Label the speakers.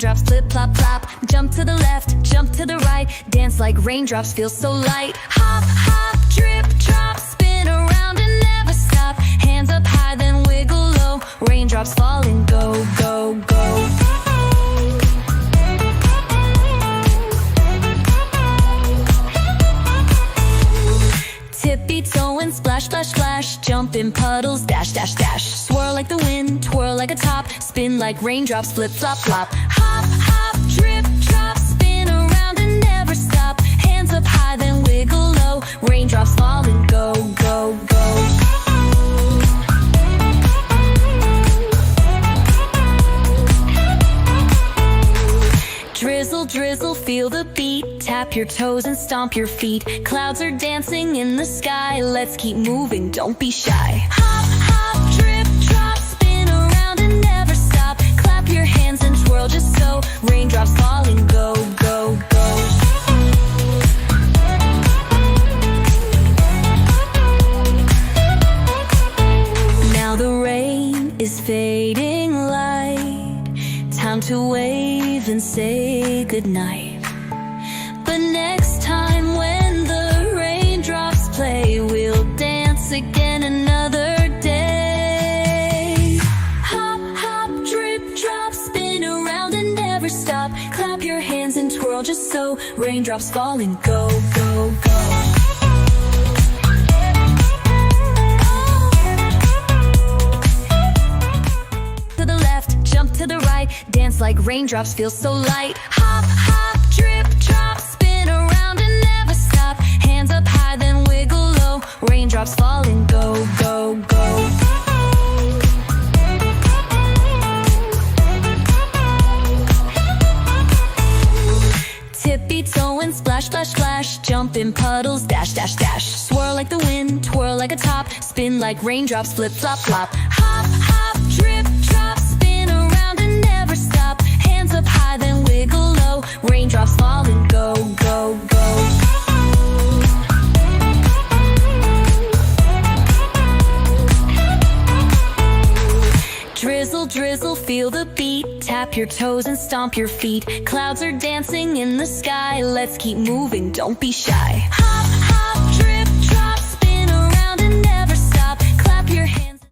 Speaker 1: raindrops flip, plop, plop. Jump to the left, jump to the right. Dance like raindrops, feel so light. Hop, hop, drip, drop. Spin around and never stop. Hands up high, then wiggle low. Raindrops fall and go, go, go. Tippy toe and splash, splash, splash. Jump in puddles, dash, dash, dash. Swirl like the wind, twirl like a top. Spin like raindrops, flip, flop, flop. Hop, hop, drip, drop. Spin around and never stop. Hands up high, then wiggle low. Raindrops fall and go, go, go. Drizzle, drizzle, feel the beat. Tap your toes and stomp your feet. Clouds are dancing in the sky. Let's keep moving, don't be shy. Hop, hop, drip, drop. Spin around and never stop. Clap your hands and twirl just so. Raindrops fall and go, go, go. Now the rain is fading light. Time to wave and say goodnight. But next time when the raindrops play, we'll dance again another day. Hop, hop, drip, drop. Spin around and never stop. Clap your hands and twirl just so. Raindrops fall and go, go, go. To the right, dance like raindrops, feel so light. Hop, hop, drip, drop. Spin around and never stop. Hands up high, then wiggle low. Raindrops fall and go, go, go. Tippy toe and splash, splash, splash. Jump in puddles, dash, dash, dash. Swirl like the wind, twirl like a top. Spin like raindrops, flip, flop, flop. Hop, hop, drip, drop. Never stop. Hands up high, then wiggle low. Raindrops fall and go, go, go. Drizzle, drizzle, feel the beat. Tap your toes and stomp your feet. Clouds are dancing in the sky. Let's keep moving, don't be shy.